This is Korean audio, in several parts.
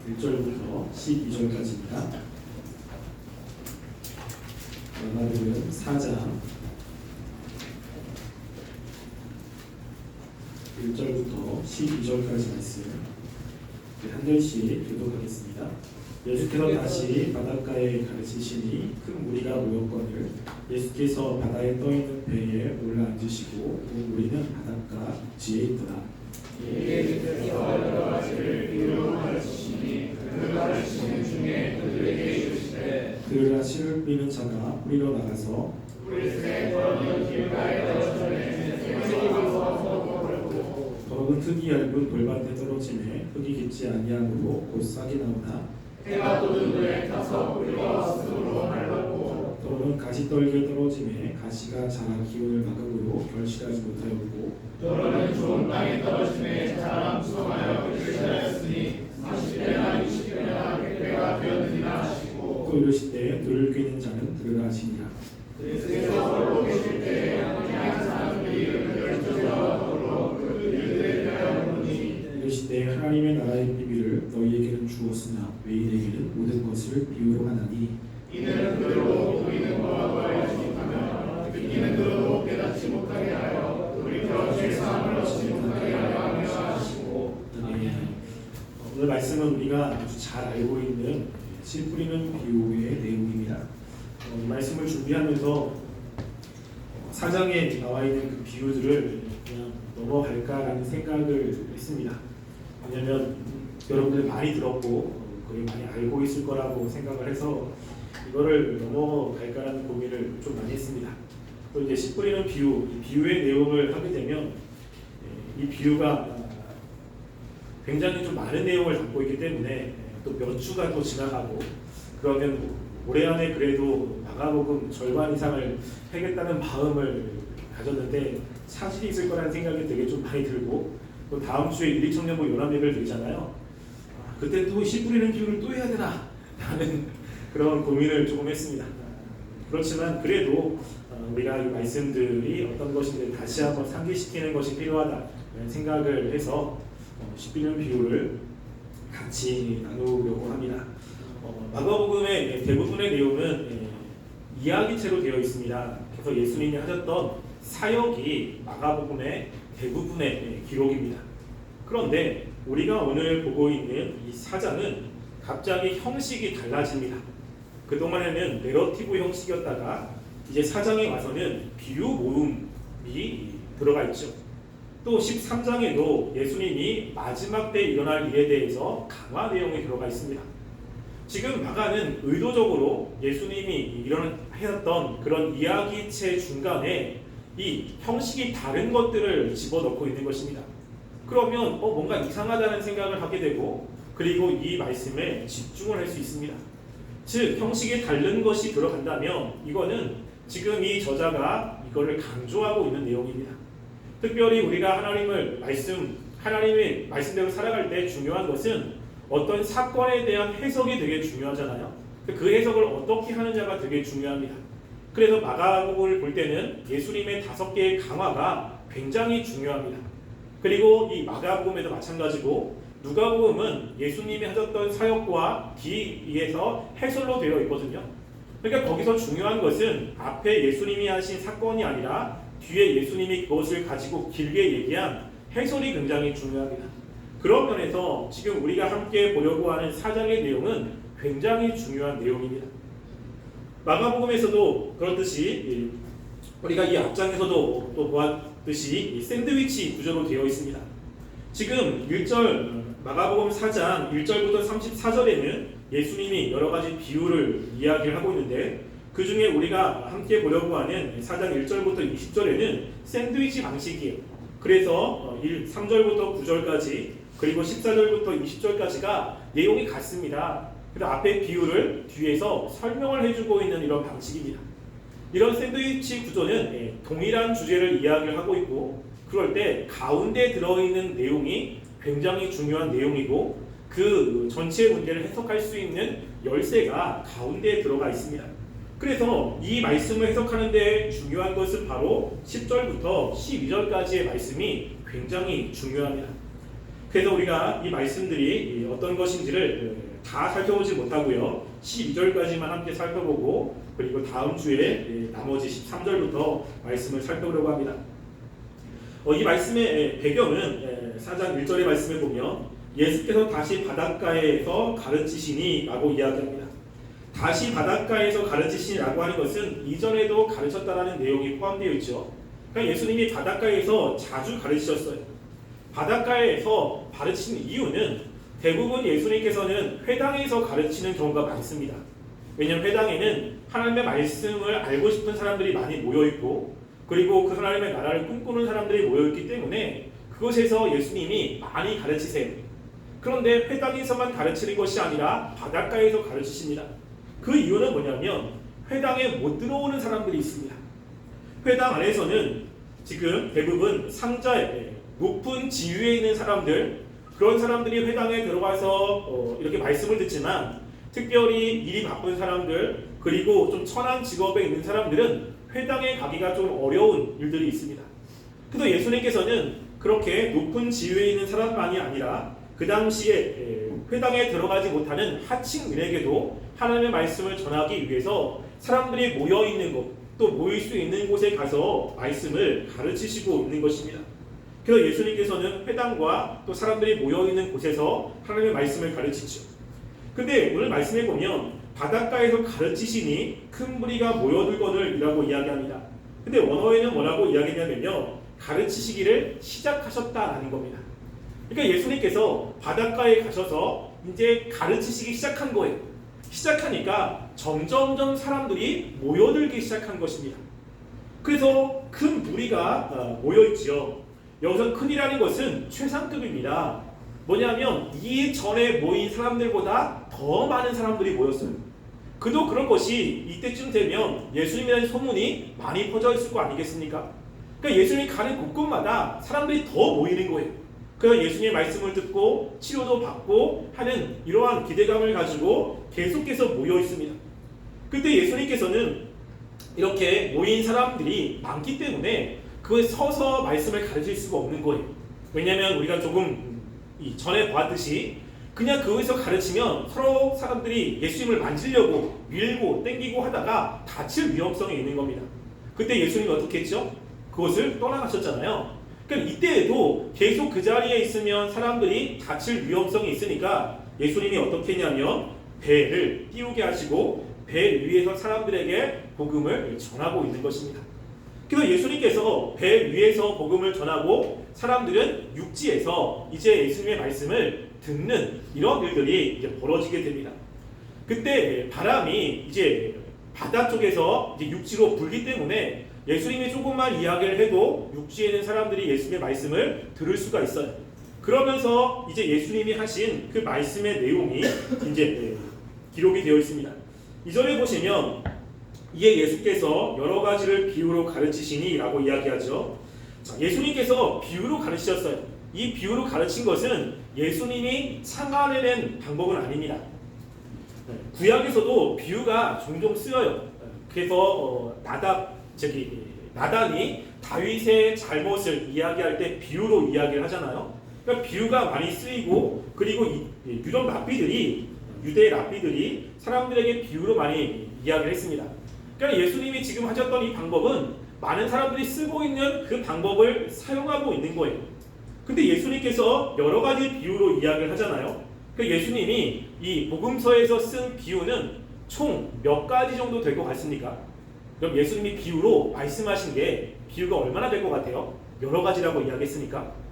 1절부터 12절까지입니다. 마가복음 4장 1절부터 12절까지 말씀 한 절씩 교독하겠습니다. 예수께서 다시 바닷가에 가르치시니 큰 무리가 모였거늘 예수께서 바다에 떠있는 배에 올라앉으시고 그 무리는 바닷가 지에 있더라. 예수께서 여러 가지를 비유로 가르치시니 그 가르치심 중에 그들에게 이르시되 그러나 씨를 뿌리는 자가 뿌리러 나가서 꿀새 더러는 길가에 떨어지매 생색이 와서 벌고 더러는 흙이 얇은 돌밭에 떨어지매 흙이 깊지 아니하므로 곧 싹이 나오나 해가 돋은 후에 타서 뿌리가 스스로 말랐고 더러는 가시떨기에 떨어지매 가시가 자라 기운을 막음으로 결실하지 못하였고 더러는 좋은 땅에 떨어지매 자라 무성하여 결실하였으니 40배나 60배나 100배가 되었느니라 하시고 또 이르시되 들을 꿰는 자는 들으라 하시니라. 예수께서 걸고 계실 때에 그냥 사람들이 열정과 더러 그 일들에 대하여 묻니 이르시되 하나님의 나라의 비밀을 너희에게는 주었으나 외인에게는 모든 것을 비유로 하나니 이는 그대로 보이는 것과 알지 못하며 듣기는 들어도 깨닫지 못하게 하여 돌이켜 죄사함을 얻지 못하게 하여 하시고 오늘 말씀은 우리가 아주 잘 알고 있는 씨 뿌리는 비유의 내용입니다. 이 말씀을 준비하면서 사장에 나와 있는 그 비유들을 그냥 넘어갈까라는 생각을 했습니다. 왜냐하면 여러분들 많이 들었고 거의 많이 알고 있을 거라고 생각을 해서 이거를 넘어갈까라는 고민을 좀 많이 했습니다. 또 이제 씨 뿌리는 비유, 이 비유의 내용을 하게 되면 이 비유가 굉장히 좀 많은 내용을 담고 있기 때문에 또 몇 주가 또 지나가고 그러면 올해 안에 그래도 마가복음 절반 이상을 하겠다는 마음을 가졌는데 사실이 있을 거라는 생각이 되게 좀 많이 들고 또 다음 주에 1, 2청년부 연합예배를 드리잖아요. 그때 또 씨 뿌리는 비유를 또 해야 되나 라는 그런 고민을 조금 했습니다. 그렇지만 그래도 우리가 이 말씀들이 어떤 것인지 다시 한번 상기시키는 것이 필요하다는 생각을 해서 씨 뿌리는 비유를 같이 나누려고 합니다. 마가복음의 대부분의 내용은 이야기체로 되어 있습니다. 그래서 예수님이 하셨던 사역이 마가복음의 대부분의 기록입니다. 그런데 우리가 오늘 보고 있는 이 4장은 갑자기 형식이 달라집니다. 그동안에는 내러티브 형식이었다가 이제 4장에 와서는 비유 모음이 들어가 있죠. 또 13장에도 예수님이 마지막 때 일어날 일에 대해서 강화 내용이 들어가 있습니다. 지금 마가는 의도적으로 예수님이 하셨던 그런 이야기체 중간에 이 형식이 다른 것들을 집어넣고 있는 것입니다. 그러면 뭔가 이상하다는 생각을 하게 되고 그리고 이 말씀에 집중을 할 수 있습니다. 즉 형식이 다른 것이 들어간다면 이거는 지금 이 저자가 이거를 강조하고 있는 내용입니다. 특별히 우리가 하나님의 말씀대로 살아갈 때 중요한 것은 어떤 사건에 대한 해석이 되게 중요하잖아요. 그 해석을 어떻게 하느냐가 되게 중요합니다. 그래서 마가복음을 볼 때는 예수님의 5개의 강화가 굉장히 중요합니다. 그리고 이 마가복음에도 마찬가지고 누가복음은 예수님이 하셨던 사역과 뒤에서 해설로 되어 있거든요. 그러니까 거기서 중요한 것은 앞에 예수님이 하신 사건이 아니라 뒤에 예수님이 그것을 가지고 길게 얘기한 해설이 굉장히 중요합니다. 그런 면에서 지금 우리가 함께 보려고 하는 4장의 내용은 굉장히 중요한 내용입니다. 마가복음에서도 그렇듯이 우리가 이 앞장에서도 또 보았듯이 샌드위치 구조로 되어 있습니다. 지금 1절 마가복음 4장 1절부터 34절에는 예수님이 여러 가지 비유를 이야기를 하고 있는데 그 중에 우리가 함께 보려고 하는 4장 1절부터 20절에는 샌드위치 방식이에요. 그래서 3절부터 9절까지 그리고 14절부터 20절까지가 내용이 같습니다. 그래서 앞에 비유를 뒤에서 설명을 해주고 있는 이런 방식입니다. 이런 샌드위치 구조는 동일한 주제를 이야기를 하고 있고 그럴 때 가운데 들어있는 내용이 굉장히 중요한 내용이고 그 전체 문제를 해석할 수 있는 열쇠가 가운데에 들어가 있습니다. 그래서 이 말씀을 해석하는 데 중요한 것은 바로 10절부터 12절까지의 말씀이 굉장히 중요합니다. 그래서 우리가 이 말씀들이 어떤 것인지를 다 살펴보지 못하고요. 12절까지만 함께 살펴보고 그리고 다음 주에 나머지 13절부터 말씀을 살펴보려고 합니다. 이 말씀의 배경은 4장 1절의 말씀을 보면 예수께서 다시 바닷가에서 가르치시니 라고 이야기합니다. 다시 바닷가에서 가르치시니 라고 하는 것은 이전에도 가르쳤다라는 내용이 포함되어 있죠. 그러니까 예수님이 바닷가에서 자주 가르치셨어요. 바닷가에서 가르치는 이유는 대부분 예수님께서는 회당에서 가르치는 경우가 많습니다. 왜냐하면 회당에는 하나님의 말씀을 알고 싶은 사람들이 많이 모여있고 그리고 그 하나님의 나라를 꿈꾸는 사람들이 모여있기 때문에 그곳에서 예수님이 많이 가르치세요. 그런데 회당에서만 가르치는 것이 아니라 바닷가에서 가르치십니다. 그 이유는 뭐냐면 회당에 못 들어오는 사람들이 있습니다. 회당 안에서는 지금 대부분 상자에 높은 지위에 있는 사람들, 그런 사람들이 회당에 들어가서 이렇게 말씀을 듣지만 특별히 일이 바쁜 사람들 그리고 좀 천한 직업에 있는 사람들은 회당에 가기가 좀 어려운 일들이 있습니다. 그래서 예수님께서는 그렇게 높은 지위에 있는 사람만이 아니라 그 당시에 회당에 들어가지 못하는 하층민에게도 하나님의 말씀을 전하기 위해서 사람들이 모여있는 곳, 또 모일 수 있는 곳에 가서 말씀을 가르치시고 있는 것입니다. 그래서 예수님께서는 회당과 또 사람들이 모여있는 곳에서 하나님의 말씀을 가르치죠. 근데 오늘 말씀에 보면 바닷가에서 가르치시니 큰 무리가 모여들거늘 이라고 이야기합니다. 근데 원어에는 뭐라고 이야기냐면요, 가르치시기를 시작하셨다라는 겁니다. 그러니까 예수님께서 바닷가에 가셔서 이제 가르치시기 시작한 거예요. 시작하니까 점점점 사람들이 모여들기 시작한 것입니다. 그래서 큰 무리가 모여있지요. 여기서 큰이라는 것은 최상급입니다. 뭐냐면 이전에 모인 사람들보다 더 많은 사람들이 모였어요. 그도 그럴 것이 이때쯤 되면 예수님이라는 소문이 많이 퍼져 있을 거 아니겠습니까? 그러니까 예수님이 가는 곳곳마다 사람들이 더 모이는 거예요. 그래서 예수님의 말씀을 듣고 치료도 받고 하는 이러한 기대감을 가지고 계속해서 모여 있습니다. 그때 예수님께서는 이렇게 모인 사람들이 많기 때문에 그에 서서 말씀을 가르칠 수가 없는 거예요. 왜냐하면 우리가 조금 전에 보았듯이 그냥 그곳에서 가르치면 서로 사람들이 예수님을 만지려고 밀고 땡기고 하다가 다칠 위험성이 있는 겁니다. 그때 예수님이 어떻게 했죠? 그것을 떠나가셨잖아요. 그러니까 이때에도 계속 그 자리에 있으면 사람들이 다칠 위험성이 있으니까 예수님이 어떻게 했냐면 배를 띄우게 하시고 배 위에서 사람들에게 복음을 전하고 있는 것입니다. 그래서 예수님께서 배 위에서 복음을 전하고 사람들은 육지에서 이제 예수님의 말씀을 듣는 이런 일들이 이제 벌어지게 됩니다. 그때 바람이 이제 바다 쪽에서 이제 육지로 불기 때문에 예수님이 조금만 이야기를 해도 육지에 있는 사람들이 예수님의 말씀을 들을 수가 있어요. 그러면서 이제 예수님이 하신 그 말씀의 내용이 이제 기록이 되어 있습니다. 이전에 보시면 이에 예수께서 여러 가지를 비유로 가르치시니 라고 이야기하죠. 자, 예수님께서 비유로 가르치셨어요. 이 비유로 가르친 것은 예수님이 창안해낸 방법은 아닙니다. 구약에서도 비유가 종종 쓰여요. 그래서 나단이 다윗의 잘못을 이야기할 때 비유로 이야기를 하잖아요. 그러니까 비유가 많이 쓰이고 그리고 유대 랍비들이 사람들에게 비유로 많이 이야기를 했습니다. 그러니까 예수님이 지금 하셨던 이 방법은 많은 사람들이 쓰고 있는 그 방법을 사용하고 있는 거예요. 근데 예수님께서 여러 가지 비유로 이야기를 하잖아요. 그러니까 예수님이 이 복음서에서 쓴 비유는 총 몇 가지 정도 될 것 같습니까? 그럼 예수님이 비유로 말씀하신 게 비유가 얼마나 될 것 같아요? 여러 가지라고 이야기했으니까.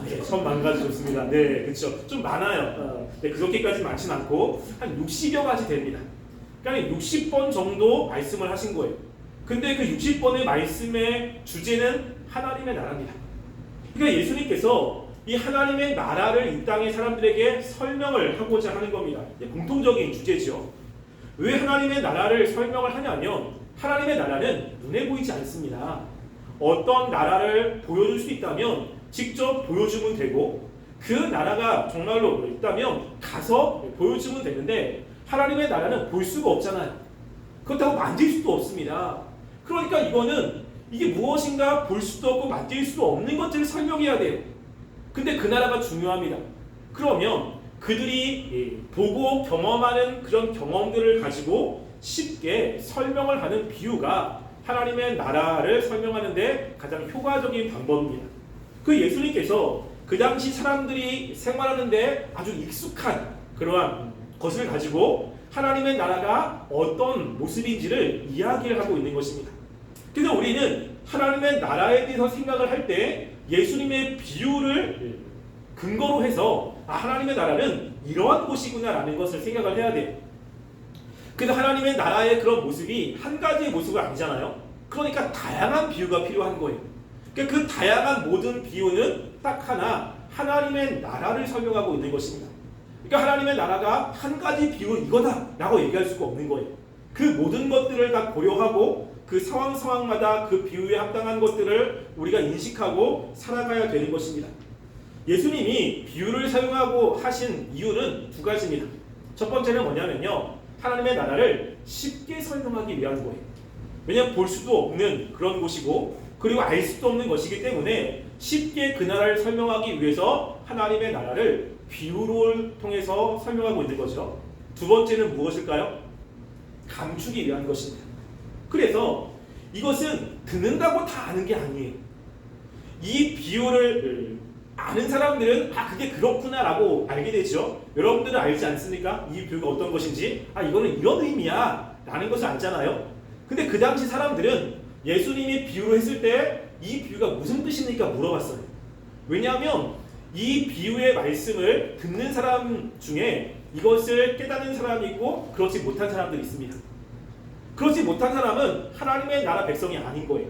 네, 1000만 가지 좋습니다. 네, 그렇죠. 좀 많아요. 네, 그렇게까지 많진 않고 한 60여 가지 됩니다. 그러니까 60번 정도 말씀을 하신 거예요. 근데 그 60번의 말씀의 주제는 하나님의 나라입니다. 그러니까 예수님께서 이 하나님의 나라를 이 땅의 사람들에게 설명을 하고자 하는 겁니다. 공통적인 주제죠. 왜 하나님의 나라를 설명을 하냐면 하나님의 나라는 눈에 보이지 않습니다. 어떤 나라를 보여줄 수 있다면 직접 보여주면 되고 그 나라가 정말로 있다면 가서 보여주면 되는데 하나님의 나라는 볼 수가 없잖아요. 그렇다고 만질 수도 없습니다. 그러니까 이거는 이게 무엇인가 볼 수도 없고 맡길 수도 없는 것들을 설명해야 돼요. 근데 그 나라가 중요합니다. 그러면 그들이 보고 경험하는 그런 경험들을 가지고 쉽게 설명을 하는 비유가 하나님의 나라를 설명하는데 가장 효과적인 방법입니다. 그 예수님께서 그 당시 사람들이 생활하는데 아주 익숙한 그러한 것을 가지고 하나님의 나라가 어떤 모습인지를 이야기를 하고 있는 것입니다. 그래서 우리는 하나님의 나라에 대해서 생각을 할 때 예수님의 비유를 근거로 해서 하나님의 나라는 이러한 곳이구나라는 것을 생각을 해야 돼요. 그래서 하나님의 나라의 그런 모습이 한 가지의 모습은 아니잖아요. 그러니까 다양한 비유가 필요한 거예요. 그러니까 그 다양한 모든 비유는 딱 하나 하나님의 나라를 설명하고 있는 것입니다. 그러니까 하나님의 나라가 한 가지 비유는 이거다라고 얘기할 수가 없는 거예요. 그 모든 것들을 다 고려하고 그 상황마다 그 비유에 합당한 것들을 우리가 인식하고 살아가야 되는 것입니다. 예수님이 비유를 사용하고 하신 이유는 두 가지입니다. 첫 번째는 뭐냐면요, 하나님의 나라를 쉽게 설명하기 위한 거예요. 왜냐하면 볼 수도 없는 그런 곳이고 그리고 알 수도 없는 것이기 때문에 쉽게 그 나라를 설명하기 위해서 하나님의 나라를 비유를 통해서 설명하고 있는 거죠. 두 번째는 무엇일까요? 감추기 위한 것입니다. 그래서 이것은 듣는다고 다 아는 게 아니에요. 이 비유를 아는 사람들은 그게 그렇구나라고 알게 되죠. 여러분들은 알지 않습니까? 이 비유가 어떤 것인지, 이거는 이런 의미야 라는 것을 알잖아요. 근데 그 당시 사람들은 예수님이 비유를 했을 때 이 비유가 무슨 뜻입니까? 물어봤어요. 왜냐하면 이 비유의 말씀을 듣는 사람 중에 이것을 깨닫는 사람이 있고 그렇지 못한 사람들이 있습니다. 그렇지 못한 사람은 하나님의 나라 백성이 아닌 거예요.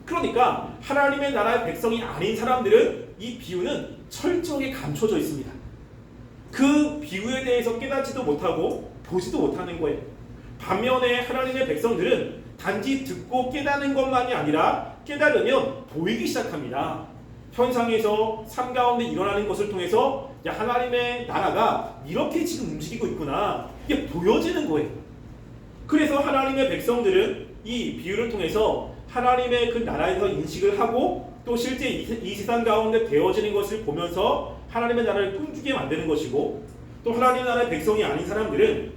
그러니까 하나님의 나라의 백성이 아닌 사람들은 이 비유는 철저하게 감춰져 있습니다. 그 비유에 대해서 깨닫지도 못하고 보지도 못하는 거예요. 반면에 하나님의 백성들은 단지 듣고 깨닫는 것만이 아니라 깨달으면 보이기 시작합니다. 현상에서 삶 가운데 일어나는 것을 통해서 하나님의 나라가 이렇게 지금 움직이고 있구나, 이게 보여지는 거예요. 그래서 하나님의 백성들은 이 비유를 통해서 하나님의 그 나라에서 인식을 하고 또 실제 이 세상 가운데 되어지는 것을 보면서 하나님의 나라를 꿈꾸게 만드는 것이고, 또 하나님의 나라의 백성이 아닌 사람들은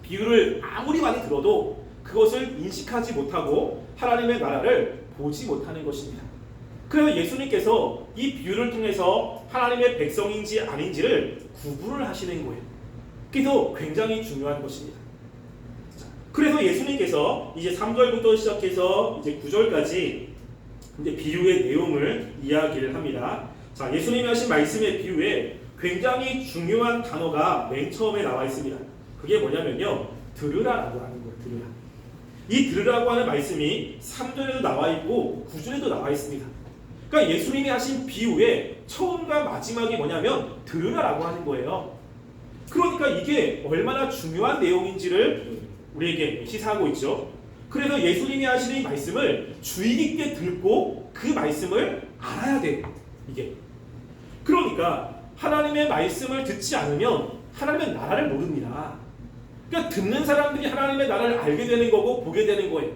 비유를 아무리 많이 들어도 그것을 인식하지 못하고 하나님의 나라를 보지 못하는 것입니다. 그래서 예수님께서 이 비유를 통해서 하나님의 백성인지 아닌지를 구분을 하시는 거예요. 그래서 굉장히 중요한 것입니다. 그래서 예수님께서 이제 3절부터 시작해서 이제 9절까지 이제 비유의 내용을 이야기를 합니다. 자, 예수님이 하신 말씀의 비유에 굉장히 중요한 단어가 맨 처음에 나와 있습니다. 그게 뭐냐면요, 들으라라고 하는 거예요. 들으라. 이 들으라고 하는 말씀이 3절에도 나와 있고 9절에도 나와 있습니다. 그러니까 예수님이 하신 비유의 처음과 마지막이 뭐냐면 들으라라고 하는 거예요. 그러니까 이게 얼마나 중요한 내용인지를 우리에게 시사하고 있죠. 그래서 예수님이 하시는 이 말씀을 주의 깊게 듣고 그 말씀을 알아야 돼요. 이게. 그러니까 하나님의 말씀을 듣지 않으면 하나님의 나라를 모릅니다. 그러니까 듣는 사람들이 하나님의 나라를 알게 되는 거고 보게 되는 거예요.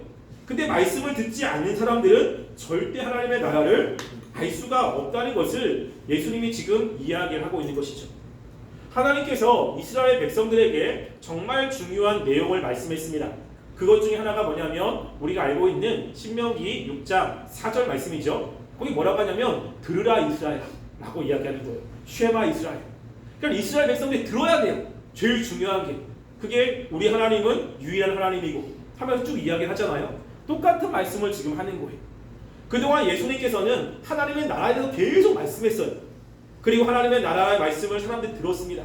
근데 말씀을 듣지 않는 사람들은 절대 하나님의 나라를 알 수가 없다는 것을 예수님이 지금 이야기를 하고 있는 것이죠. 하나님께서 이스라엘 백성들에게 정말 중요한 내용을 말씀했습니다. 그것 중에 하나가 뭐냐면 우리가 알고 있는 신명기 6장 4절 말씀이죠. 거기 뭐라고 하냐면 들으라 이스라엘 라고 이야기하는 거예요. 쉐마 이스라엘. 그러니까 이스라엘 백성들이 들어야 돼요. 제일 중요한 게. 그게 우리 하나님은 유일한 하나님이고 하면서 쭉 이야기하잖아요. 똑같은 말씀을 지금 하는 거예요. 그동안 예수님께서는 하나님의 나라에 대해서 계속 말씀했어요. 그리고 하나님의 나라의 말씀을 사람들이 들었습니다.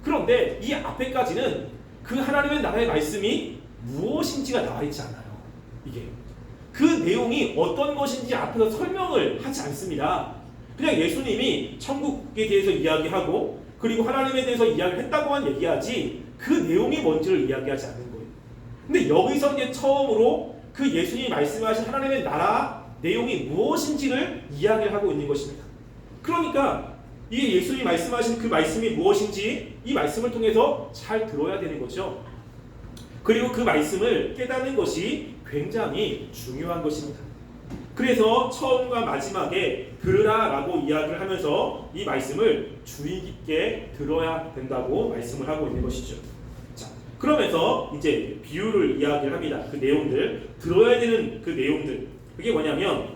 그런데 이 앞에까지는 그 하나님의 나라의 말씀이 무엇인지가 나와 있지 않아요. 이게 그 내용이 어떤 것인지 앞에서 설명을 하지 않습니다. 그냥 예수님이 천국에 대해서 이야기하고 그리고 하나님에 대해서 이야기를 했다고만 얘기하지 그 내용이 뭔지를 이야기하지 않는 거예요. 근데 여기서 이제 처음으로 그 예수님이 말씀하신 하나님의 나라 내용이 무엇인지를 이야기를 하고 있는 것입니다. 그러니까 이 예수님이 말씀하신 그 말씀이 무엇인지 이 말씀을 통해서 잘 들어야 되는 거죠. 그리고 그 말씀을 깨닫는 것이 굉장히 중요한 것입니다. 그래서 처음과 마지막에 들으라라고 이야기를 하면서 이 말씀을 주의 깊게 들어야 된다고 말씀을 하고 있는 것이죠. 자, 그러면서 이제 비유를 이야기를 합니다. 그 내용들, 들어야 되는 그 내용들. 그게 뭐냐면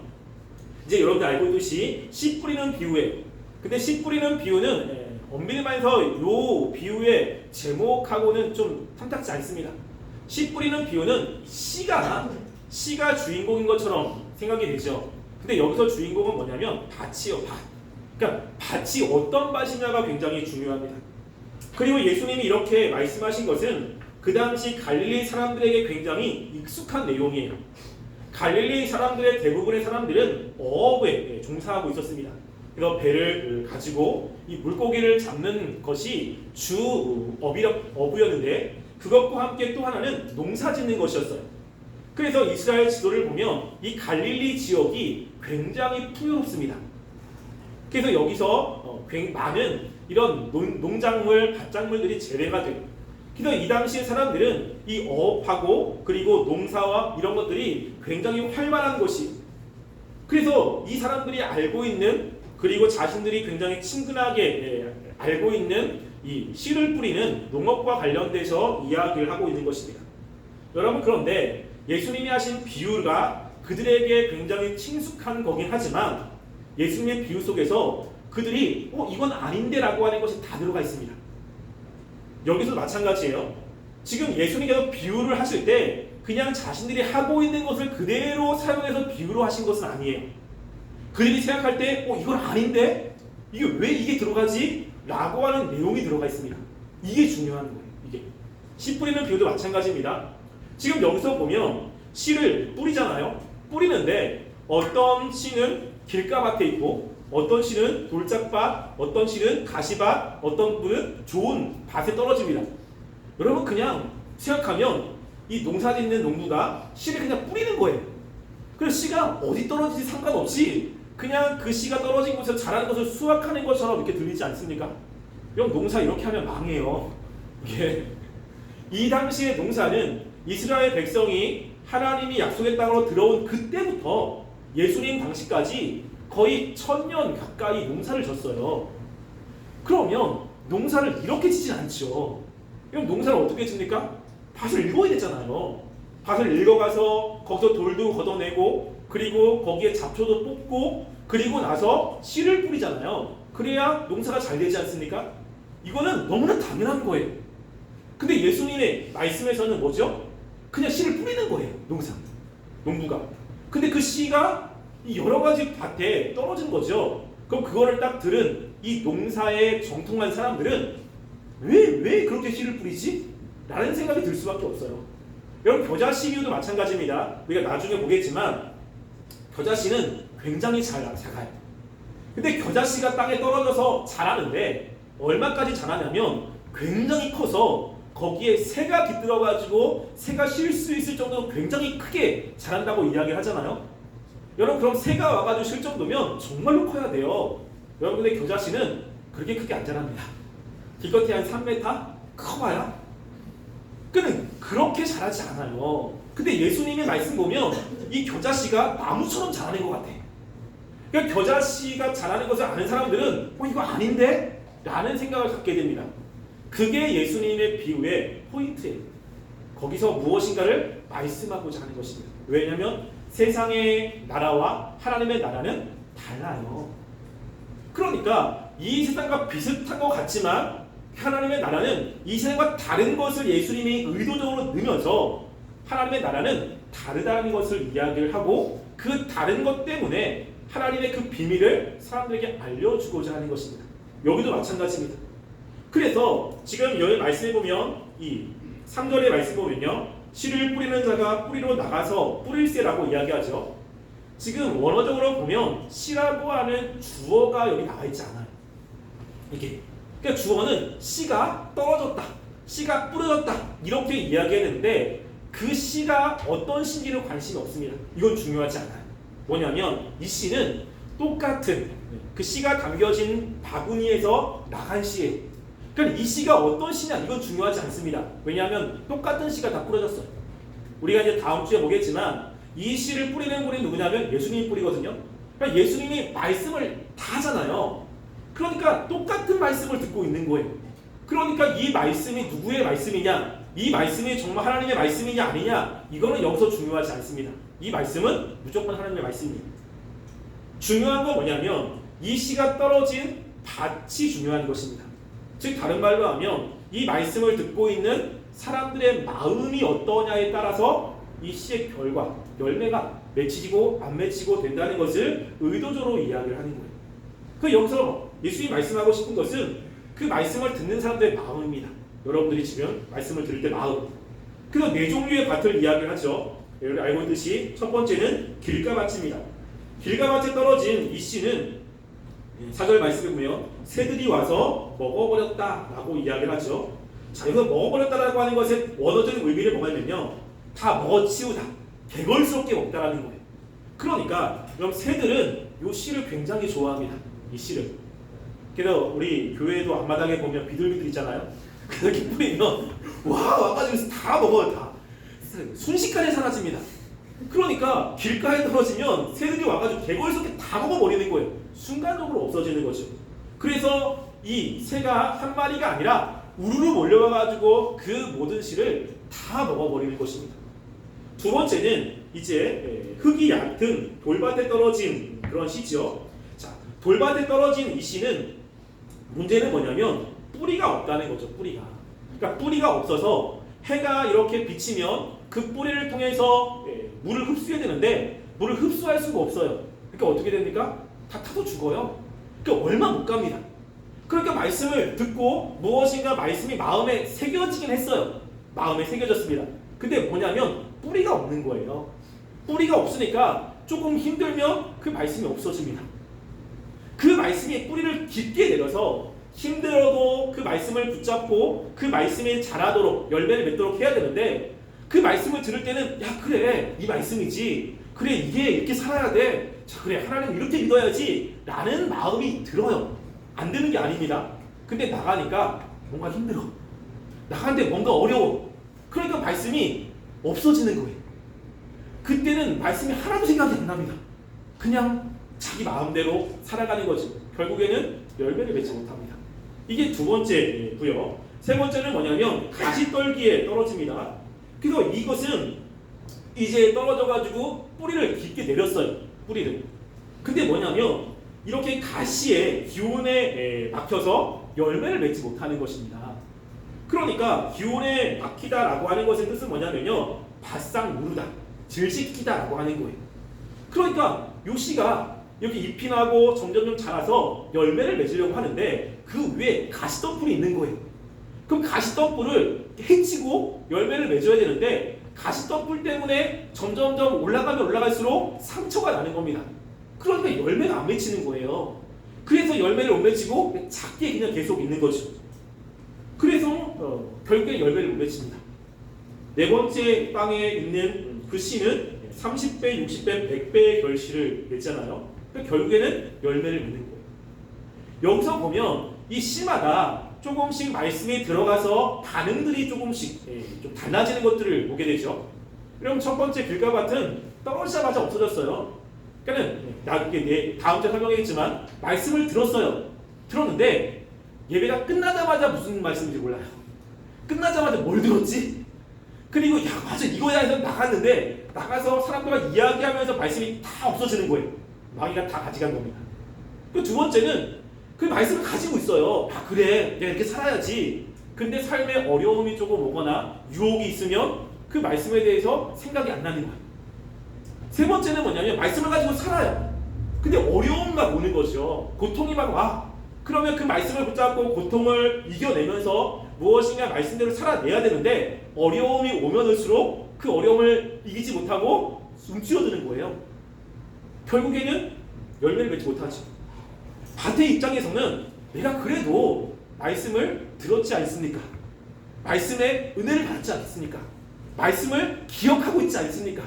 이제 여러분들 알고 있듯이 씨 뿌리는 비유예요. 근데 씨 뿌리는 비유는 엄밀히 말해서 요 비유의 제목하고는 좀 탐탁지 않습니다. 씨 뿌리는 비유는 씨가 주인공인 것처럼 생각이 되죠. 근데 여기서 주인공은 뭐냐면 밭이요, 밭. 그러니까 밭이 어떤 밭이냐가 굉장히 중요합니다. 그리고 예수님이 이렇게 말씀하신 것은 그 당시 갈릴리 사람들에게 굉장히 익숙한 내용이에요. 갈릴리 사람들의 대부분의 사람들은 어업에 종사하고 있었습니다. 그래서 배를 가지고 이 물고기를 잡는 것이 주 어부였는데 그것과 함께 또 하나는 농사 짓는 것이었어요. 그래서 이스라엘 지도를 보면 이 갈릴리 지역이 굉장히 풍요롭습니다. 그래서 여기서 많은 이런 농작물, 밭작물들이 재배가 돼요. 그래서 이 당시의 사람들은 이 어업하고 그리고 농사와 이런 것들이 굉장히 활발한 것이. 그래서 이 사람들이 알고 있는 그리고 자신들이 굉장히 친근하게 알고 있는 이 씨를 뿌리는 농업과 관련돼서 이야기를 하고 있는 것입니다. 여러분, 그런데 예수님이 하신 비유가 그들에게 굉장히 친숙한 거긴 하지만 예수님의 비유 속에서 그들이 이건 아닌데 라고 하는 것이 다 들어가 있습니다. 여기서도 마찬가지예요. 지금 예수님께서 비유를 하실 때 그냥 자신들이 하고 있는 것을 그대로 사용해서 비유로 하신 것은 아니에요. 그들이 생각할 때 이건 아닌데? 이게 왜 이게 들어가지? 라고 하는 내용이 들어가 있습니다. 이게 중요한 거예요. 이게 씨 뿌리는 비유도 마찬가지입니다. 지금 여기서 보면 씨를 뿌리잖아요. 뿌리는데 어떤 씨는 길가밭에 있고 어떤 씨는 돌짝밭, 어떤 씨는 가시밭, 어떤 분은 좋은 밭에 떨어집니다. 여러분, 그냥 생각하면 이 농사 짓는 농부가 씨를 그냥 뿌리는 거예요. 그래서 씨가 어디 떨어지지 상관없이 그냥 그 씨가 떨어진 곳에서 자라는 것을 수확하는 것처럼 이렇게 들리지 않습니까? 여러분, 농사 이렇게 하면 망해요. 이게 이 당시의 농사는 이스라엘 백성이 하나님이 약속의 땅으로 들어온 그때부터 예수님 당시까지 거의 1000년 가까이 농사를 졌어요. 그러면 농사를 이렇게 짓진 않죠. 그럼 농사를 어떻게 짓니까? 밭을 읽어야 되잖아요. 밭을 읽어가서 거기서 돌도 걷어내고 그리고 거기에 잡초도 뽑고 그리고 나서 씨를 뿌리잖아요. 그래야 농사가 잘 되지 않습니까? 이거는 너무나 당연한 거예요. 근데 예수님의 말씀에서는 뭐죠? 그냥 씨를 뿌리는 거예요. 농부가. 근데 그 씨가 여러 가지 밭에 떨어진 거죠. 그럼 그거를 딱 들은 이 농사에 정통한 사람들은 왜 그렇게 씨를 뿌리지? 라는 생각이 들 수밖에 없어요. 여러분, 겨자씨 비유도 마찬가지입니다. 우리가 나중에 보겠지만 겨자씨는 굉장히 잘 자라요. 근데 겨자씨가 땅에 떨어져서 자라는데 얼마까지 자라냐면 굉장히 커서 거기에 새가 깃들어가지고 새가 쉴 수 있을 정도로 굉장히 크게 자란다고 이야기를 하잖아요. 여러분, 그럼 새가 와가지고 쉴 정도면 정말로 커야 돼요. 여러분, 근데 겨자씨는 그렇게 크게 안 자랍니다. 기껏해 한 3m? 커봐야? 그렇게 자라지 않아요. 근데 예수님의 말씀 보면 이 겨자씨가 나무처럼 자라는 것 같아. 그러니까 겨자씨가 자라는 것을 아는 사람들은 이거 아닌데? 라는 생각을 갖게 됩니다. 그게 예수님의 비유의 포인트예요. 거기서 무엇인가를 말씀하고자 하는 것입니다. 왜냐하면 세상의 나라와 하나님의 나라는 달라요. 그러니까 이 세상과 비슷한 것 같지만 하나님의 나라는 이 세상과 다른 것을 예수님이 의도적으로 넣으면서 하나님의 나라는 다르다는 것을 이야기를 하고 그 다른 것 때문에 하나님의 그 비밀을 사람들에게 알려주고자 하는 것입니다. 여기도 마찬가지입니다. 그래서 지금 여기 말씀해 보면 이 3절의 말씀 보면요, 씨를 뿌리는 자가 뿌리로 나가서 뿌릴세라고 이야기하죠. 지금 원어적으로 보면 씨라고 하는 주어가 여기 나와 있지 않아요. 이게 그러니까 주어는 씨가 떨어졌다, 씨가 뿌려졌다 이렇게 이야기했는데 그 씨가 어떤 씨인지는 관심이 없습니다. 이건 중요하지 않아요. 뭐냐면 이 씨는 똑같은 그 씨가 담겨진 바구니에서 나간 씨예요. 그러니까 이 씨가 어떤 씨냐 이건 중요하지 않습니다. 왜냐하면 똑같은 씨가 다 뿌려졌어요. 우리가 이제 다음 주에 보겠지만 이 씨를 뿌리는 분이 누구냐면 예수님이 뿌리거든요. 그러니까 예수님이 말씀을 다 하잖아요. 그러니까 똑같은 말씀을 듣고 있는 거예요. 그러니까 이 말씀이 누구의 말씀이냐, 이 말씀이 정말 하나님의 말씀이냐 아니냐, 이거는 여기서 중요하지 않습니다. 이 말씀은 무조건 하나님의 말씀입니다. 중요한 건 뭐냐면 이 씨가 떨어진 밭이 중요한 것입니다. 즉 다른 말로 하면 이 말씀을 듣고 있는 사람들의 마음이 어떠냐에 따라서 이 씨의 결과, 열매가 맺히고 안 맺히고 된다는 것을 의도적으로 이야기를 하는 거예요. 그 여기서 예수님이 말씀하고 싶은 것은 그 말씀을 듣는 사람들의 마음입니다. 여러분들이 지금 말씀을 들을 때 마음. 그래서 네 종류의 밭을 이야기를 하죠. 여러분 알고 있듯이 첫 번째는 길가밭입니다. 길가밭에 떨어진 이 씨는 4절 말씀에 보면 새들이 와서 먹어버렸다라고 이야기를 하죠. 자, 여기서 먹어버렸다라고 하는 것의 원어적인 의미를 뭐냐면요, 다 먹어치우다, 개걸스럽게 먹다라는 거예요. 그러니까 그럼 새들은 이 씨를 굉장히 좋아합니다. 이 씨를. 그래서 우리 교회도 앞마당에 보면 비둘기들 있잖아요. 그렇게 뿌리면 와가지고 다 먹어요. 다 순식간에 사라집니다. 그러니까 길가에 떨어지면 새들이 와가지고 개걸스럽게 다 먹어버리는 거예요. 순간적으로 없어지는 거죠. 그래서 이 새가 한 마리가 아니라 우르르 몰려와가지고 그 모든 씨를 다 먹어버리는 것입니다. 두 번째는 이제 흙이 얕은 돌밭에 떨어진 그런 씨죠. 자, 돌밭에 떨어진 이 씨는 문제는 뭐냐면 뿌리가 없다는 거죠. 뿌리가. 그러니까 뿌리가 없어서 해가 이렇게 비치면 그 뿌리를 통해서 물을 흡수해야 되는데 물을 흡수할 수가 없어요. 그러니까 어떻게 됩니까? 다 타도 죽어요. 그러니까 얼마 못 갑니다. 그러니까 말씀을 듣고 무엇인가 말씀이 마음에 새겨지긴 했어요. 마음에 새겨졌습니다. 근데 뭐냐면 뿌리가 없는 거예요. 뿌리가 없으니까 조금 힘들면 그 말씀이 없어집니다. 그 말씀이 뿌리를 깊게 내려서 힘들어도 그 말씀을 붙잡고 그 말씀이 자라도록 열매를 맺도록 해야 되는데, 그 말씀을 들을 때는 야 그래 이 말씀이지, 그래 이게 이렇게 살아야 돼, 자 그래 하나님 이렇게 믿어야지 라는 마음이 들어요. 안 드는 게 아닙니다. 근데 나가니까 뭔가 힘들어, 나가는데 뭔가 어려워. 그러니까 말씀이 없어지는 거예요. 그때는 말씀이 하나도 생각이 안 납니다. 그냥 자기 마음대로 살아가는 거지. 결국에는 열매를 맺지 못합니다. 이게 두 번째고요. 세 번째는 뭐냐면 가시떨기에 떨어집니다. 그래서 이것은 이제 떨어져가지고 뿌리를 깊게 내렸어요. 뿌리를. 근데 뭐냐면 이렇게 가시에 기온에 막혀서 열매를 맺지 못하는 것입니다. 그러니까 기온에 막히다라고 하는 것의 뜻은 뭐냐면요, 바싹 무르다, 질식히다라고 하는 거예요. 그러니까 요 씨가 여기 잎이 나고 점점점 자라서 열매를 맺으려고 하는데 그 위에 가시덤불이 있는 거예요. 그럼 가시덤불을 해치고 열매를 맺어야 되는데 가시덤불 때문에 점점점 올라가면 올라갈수록 상처가 나는 겁니다. 그러니까 열매가 안 맺히는 거예요. 그래서 열매를 못 맺히고 작게 그냥 계속 있는 거죠. 그래서 결국에 열매를 못 맺힙니다. 네 번째 빵에 있는 그 씨는 30배, 60배, 100배의 결실을 맺잖아요. 그러니까 결국에는 열매를 맺는 거예요. 여기서 보면 이 씨마다 조금씩 말씀이 들어가서 반응들이 조금씩 좀 달라지는 것들을 보게 되죠. 그럼 첫 번째 길가밭은 떨어지자마자 없어졌어요. 그러니까 나중에 다음 주에 설명하겠지만 말씀을 들었어요. 들었는데 예배가 끝나자마자 무슨 말씀인지 몰라요. 끝나자마자 뭘 들었지? 그리고 야 맞아 이거야 해서 나갔는데 나가서 사람들과 이야기하면서 말씀이 다 없어지는 거예요. 마귀가 다 가져간 겁니다. 그 두 번째는 그 말씀을 가지고 있어요. 아 그래 내가 이렇게 살아야지. 근데 삶에 어려움이 조금 오거나 유혹이 있으면 그 말씀에 대해서 생각이 안 나는 거예요. 세 번째는 뭐냐면 말씀을 가지고 살아요. 근데 어려움이 막 오는 거죠. 고통이 막 와. 그러면 그 말씀을 붙잡고 고통을 이겨내면서 무엇인가 말씀대로 살아내야 되는데 어려움이 오면 올수록 그 어려움을 이기지 못하고 움츠러드는 거예요. 결국에는 열매를 맺지 못하죠. 밭의 입장에서는 내가 그래도 말씀을 들었지 않습니까? 말씀의 은혜를 받지 않습니까? 말씀을 기억하고 있지 않습니까?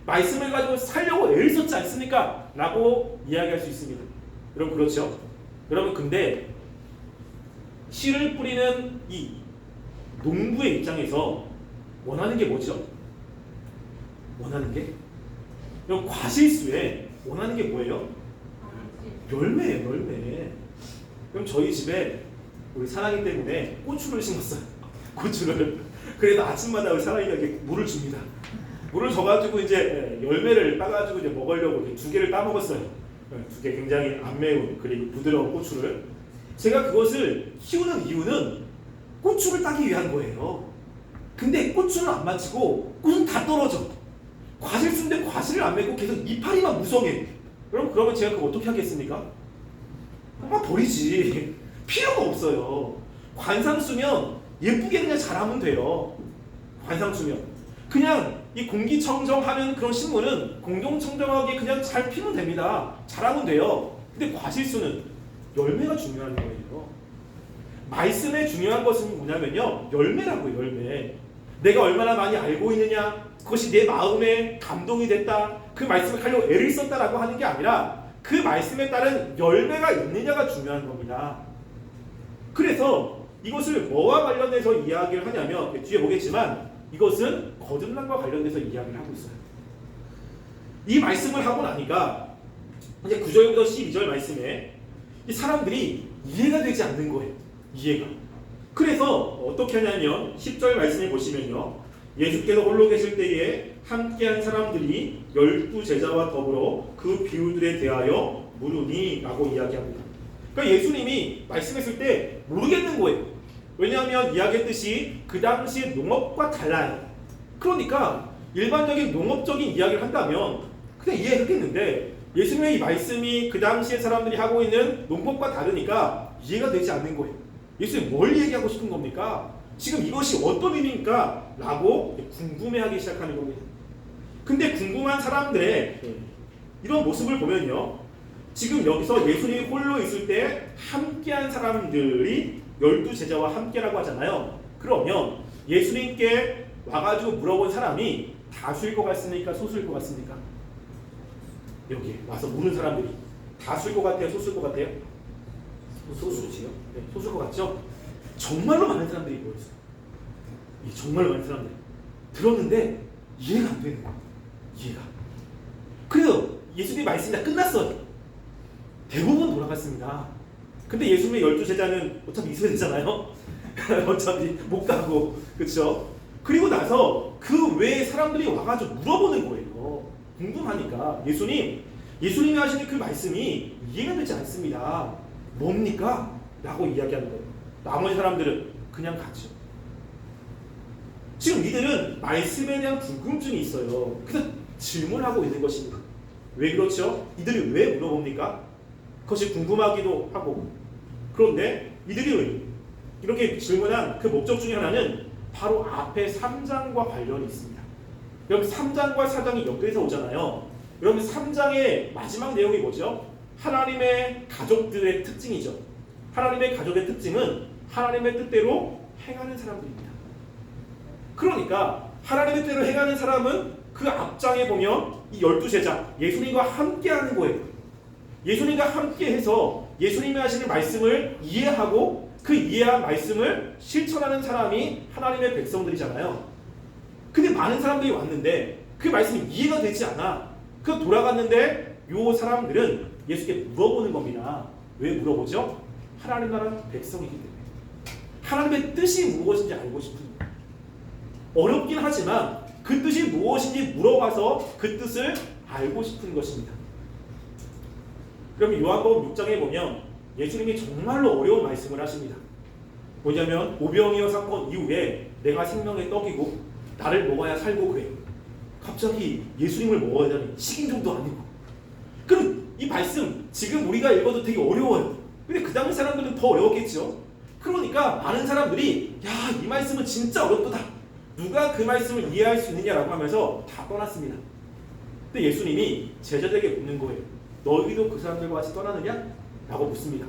말씀을 가지고 살려고 애를 썼지 않습니까? 라고 이야기할 수 있습니다. 여러분 그렇죠? 여러분 근데 씨를 뿌리는 이 농부의 입장에서 원하는 게 뭐죠? 원하는 게 그럼 과실수에 원하는 게 뭐예요? 열매예요, 열매. 그럼 저희 집에 우리 사랑이 때문에 고추를 심었어요. 고추를. 그래도 아침마다 우리 사랑이가 이렇게 물을 줍니다. 물을 줘가지고 이제 열매를 따가지고 이제 먹으려고 이렇게 2개를 따 먹었어요. 2개 굉장히 안 매운 그리고 부드러운 고추를. 제가 그것을 키우는 이유는 고추를 따기 위한 거예요. 근데 고추는 안 맞히고 꽃은 다 떨어져. 과실수인데 과실을 안 맺고 계속 이파리만 무성해. 그러면 제가 그거 어떻게 하겠습니까? 버리지. 필요가 없어요. 관상수면 예쁘게 그냥 자라면 돼요. 관상수면 그냥 이 공기청정하는 그런 식물은 공동청정하게 그냥 잘 피면 됩니다. 자라면 돼요. 근데 과실수는 열매가 중요한 거예요. 말씀에 중요한 것은 뭐냐면요, 열매라고요. 열매. 내가 얼마나 많이 알고 있느냐, 그것이 내 마음에 감동이 됐다, 그 말씀을 하려고 애를 썼다라고 하는 게 아니라 그 말씀에 따른 열매가 있느냐가 중요한 겁니다. 그래서 이것을 뭐와 관련해서 이야기를 하냐면, 뒤에 보겠지만 이것은 거듭남과 관련돼서 이야기를 하고 있어요. 이 말씀을 하고 나니까 이제 9절부터 12절 말씀에 이 사람들이 이해가 되지 않는 거예요. 이해가. 그래서 어떻게 하냐면 10절 말씀에 보시면요, 예수께서 홀로 계실 때에 함께한 사람들이 12제자와 더불어 그 비유들에 대하여 물으니 라고 이야기합니다. 그러니까 예수님이 말씀했을 때 모르겠는 거예요. 왜냐하면 이야기했듯이 그 당시의 농업과 달라요. 그러니까 일반적인 농업적인 이야기를 한다면 그냥 이해했겠는데, 예수님의 이 말씀이 그 당시에 사람들이 하고 있는 농법과 다르니까 이해가 되지 않는 거예요. 예수님 뭘 얘기하고 싶은 겁니까? 지금 이것이 어떤 의미입니까? 라고 궁금해하기 시작하는 겁니다. 근데 궁금한 사람들의 이런 모습을 보면요, 지금 여기서 예수님이 홀로 있을 때 함께한 사람들이 12제자와 함께라고 하잖아요. 그러면 예수님께 와가지고 물어본 사람이 다수일 것 같습니까? 소수일 것 같습니까? 여기 와서 물은 사람들이 다수일 것 같아요? 소수일 것 같아요? 소수지요? 네, 소수일 것 같죠? 정말로 많은 사람들이 모였어요. 정말로 많은 사람들 들었는데 이해가 안 되는 거예요. 이해가. 그래서 예수님의 말씀이 다 끝났어요. 대부분 돌아갔습니다. 근데 예수님의 12제자는 어차피 있어야 되잖아요. 어차피 못 가고, 그렇죠? 그리고 나서 그 외에 사람들이 와가지고 물어보는 거예요. 궁금하니까. 예수님이 하시는 그 말씀이 이해가 되지 않습니다. 뭡니까? 라고 이야기하는 거예요. 나머지 사람들은 그냥 갔죠. 지금 이들은 말씀에 대한 궁금증이 있어요. 그래서 질문하고 있는 것입니다. 왜 그렇죠? 이들이 왜 물어봅니까? 그것이 궁금하기도 하고. 그런데 이들이 이렇게 질문한 그 목적 중에 하나는 바로 앞에 3장과 관련이 있습니다. 여러분 3장과 4장이 연결해서 오잖아요. 여러분 3장의 마지막 내용이 뭐죠? 하나님의 가족들의 특징이죠. 하나님의 가족의 특징은 하나님의 뜻대로 행하는 사람들입니다. 그러니까 하나님의 뜻대로 행하는 사람은 그 앞장에 보면 이 12제자 예수님과 함께하는 거예요. 예수님과 함께해서 예수님이 하시는 말씀을 이해하고 그 이해한 말씀을 실천하는 사람이 하나님의 백성들이잖아요. 근데 많은 사람들이 왔는데 그 말씀이 이해가 되지 않아. 그 돌아갔는데 요 사람들은 예수께 물어보는 겁니다. 왜 물어보죠? 하나님 나라 백성이기 때문에. 하나님의 뜻이 무엇인지 알고 싶은 거예요. 어렵긴 하지만 그 뜻이 무엇인지 물어봐서 그 뜻을 알고 싶은 것입니다. 그럼 요한복음 6장에 보면 예수님이 정말로 어려운 말씀을 하십니다. 뭐냐면 오병이어 사건 이후에 내가 생명의 떡이고 나를 먹어야 살고 그래요. 갑자기 예수님을 먹어야 되는 식인종도 아니고. 그럼 이 말씀 지금 우리가 읽어도 되게 어려워요. 근데 그 당시 사람들은 더 어려웠겠죠. 그러니까 많은 사람들이 야, 이 말씀은 진짜 어렵다. 누가 그 말씀을 이해할 수 있느냐라고 하면서 다 떠났습니다. 근데 예수님이 제자들에게 묻는 거예요. 너희도 그 사람들과 같이 떠나느냐? 라고 묻습니다.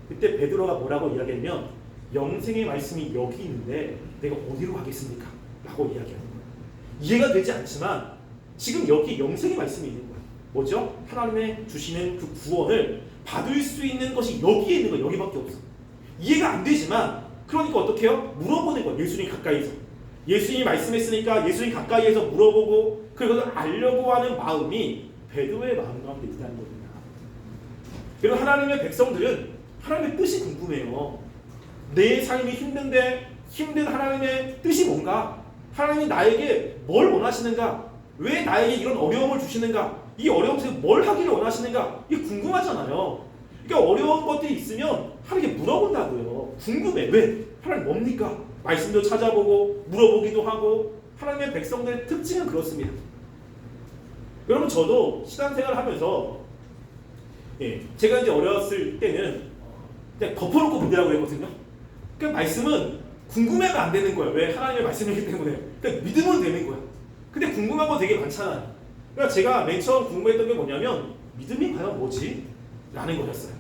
그때 베드로가 뭐라고 이야기하면 영생의 말씀이 여기 있는데 내가 어디로 가겠습니까? 라고 이야기하는 거예요. 이해가 되지 않지만 지금 여기 영생의 말씀이 있는 거예요. 뭐죠? 하나님의 주시는 그 구원을 받을 수 있는 것이 여기에 있는 거예요. 여기밖에 없어. 이해가 안 되지만 그러니까 어떻게 해요? 물어보는 거예요. 예수님 가까이서. 예수님이 말씀했으니까 예수님 가까이에서 물어보고 그것을 알려고 하는 마음이 베드로의 마음 가운데 있다는 겁니다. 그리고 하나님의 백성들은 하나님의 뜻이 궁금해요. 내 삶이 힘든데 힘든 하나님의 뜻이 뭔가? 하나님이 나에게 뭘 원하시는가? 왜 나에게 이런 어려움을 주시는가? 이 어려움 속에 뭘 하기를 원하시는가? 이게 궁금하잖아요. 그러니까 어려운 것들이 있으면 하나님께 물어본다고요. 궁금해. 왜? 하나님 뭡니까? 말씀도 찾아보고 물어보기도 하고 하나님의 백성들의 특징은 그렇습니다. 여러분 저도 신앙생활을 하면서 제가 이제 어렸을 때는 그냥 덮어놓고 믿으라고 했거든요. 그러니까 말씀은 궁금해가 안 되는 거예요. 왜? 하나님의 말씀이기 때문에. 그러니까 믿으면 되는 거야. 근데 궁금한 거 되게 많잖아요. 그러니까 제가 맨 처음 궁금했던 게 뭐냐면 믿음이 과연 뭐지? 라는 거였어요.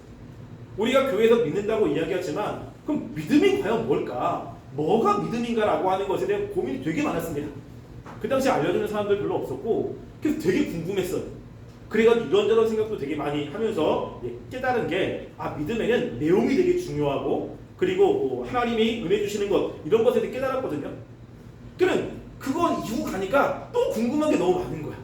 우리가 교회에서 믿는다고 이야기하지만 그럼 믿음이 과연 뭘까? 뭐가 믿음인가라고 하는 것에 대한 고민이 되게 많았습니다. 그 당시에 알려주는 사람들 별로 없었고 그래서 되게 궁금했어요. 그래가지고 이런저런 생각도 되게 많이 하면서 깨달은 게 믿음에는 내용이 되게 중요하고 그리고 뭐 하나님이 은혜 주시는 것 이런 것에 대해 깨달았거든요. 그는 그거 이후 가니까 또 궁금한 게 너무 많은 거야.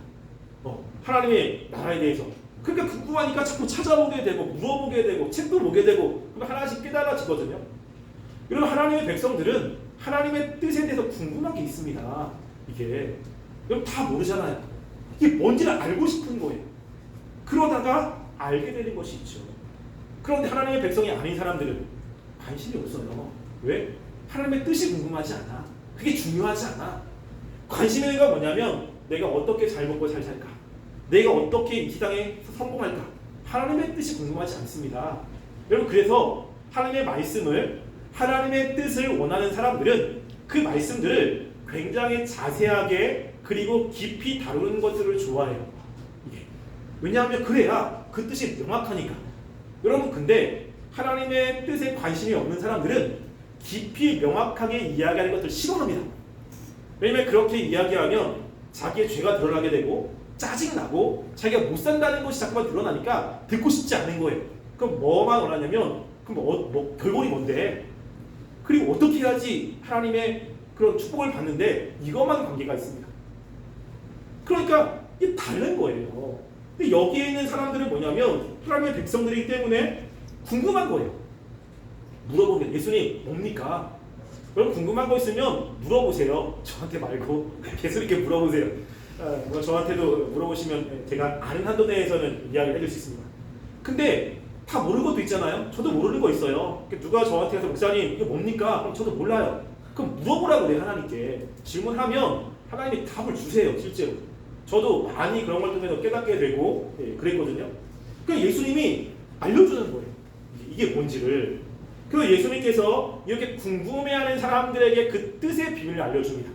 하나님의 나라에 대해서. 그러니까 궁금하니까 자꾸 찾아보게 되고 물어보게 되고 책도 보게 되고 그럼 하나씩 깨달아지거든요. 여러분 하나님의 백성들은 하나님의 뜻에 대해서 궁금한 게 있습니다. 이게 여러분 다 모르잖아요. 이게 뭔지를 알고 싶은 거예요. 그러다가 알게 되는 것이 있죠. 그런데 하나님의 백성이 아닌 사람들은 관심이 없어요. 왜? 하나님의 뜻이 궁금하지 않아. 그게 중요하지 않아. 관심의 의가 뭐냐면 내가 어떻게 잘 먹고 잘 살까? 내가 어떻게 이 세상에 성공할까? 하나님의 뜻이 궁금하지 않습니다. 여러분 그래서 하나님의 말씀을 하나님의 뜻을 원하는 사람들은 그 말씀들을 굉장히 자세하게 그리고 깊이 다루는 것들을 좋아해요. 왜냐하면 그래야 그 뜻이 명확하니까. 여러분 근데 하나님의 뜻에 관심이 없는 사람들은 깊이 명확하게 이야기하는 것들을 싫어합니다. 왜냐하면 그렇게 이야기하면 자기의 죄가 드러나게 되고 짜증나고 자기가 못 산다는 것이 자꾸만 드러나니까 듣고 싶지 않은 거예요. 그럼 뭐만 원하냐면 그럼 결론이 뭔데? 그리고 어떻게 해야지 하나님의 그런 축복을 받는데 이것만 관계가 있습니다. 그러니까 이게 다른 거예요. 근데 여기에 있는 사람들은 뭐냐면 하나님의 백성들이기 때문에 궁금한 거예요. 물어보면 예수님 뭡니까? 여러분 궁금한 거 있으면 물어보세요. 저한테 말고 계속 이렇게 물어보세요. 저한테도 물어보시면 제가 아는 한도 내에서는 이야기를 해줄 수 있습니다. 근데 다 모르는 것도 있잖아요. 저도 모르는 거 있어요. 누가 저한테 가서 목사님 이거 뭡니까? 그럼 저도 몰라요. 그럼 물어보라고 그래요. 하나님께. 질문하면 하나님이 답을 주세요. 실제로. 저도 많이 그런 걸 통해서 깨닫게 되고 그랬거든요. 그러니까 예수님이 알려주는 거예요. 이게 뭔지를. 그래서 예수님께서 이렇게 궁금해하는 사람들에게 그 뜻의 비밀을 알려줍니다.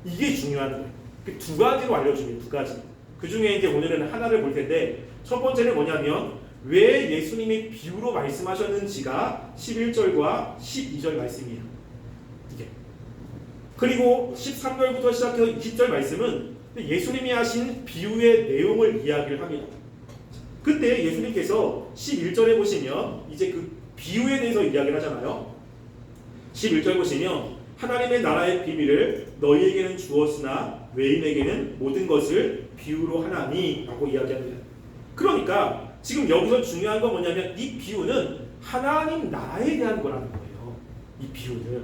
이게 중요한 거예요. 그 두 가지로 알려줍니다. 두 가지. 그 중에 이제 오늘은 하나를 볼 텐데 첫 번째는 뭐냐면 왜 예수님이 비유로 말씀하셨는지가 11절과 12절 말씀이에요. 이게. 그리고 13절부터 시작해서 20절 말씀은 예수님이 하신 비유의 내용을 이야기를 합니다. 그때 예수님께서 11절에 보시면 이제 그 비유에 대해서 이야기를 하잖아요. 11절 보시면 하나님의 나라의 비밀을 너희에게는 주었으나 외인에게는 모든 것을 비유로 하나니 라고 이야기합니다. 그러니까 지금 여기서 중요한 건 뭐냐면 이 비유는 하나님 나라에 대한 거라는 거예요. 이 비유는.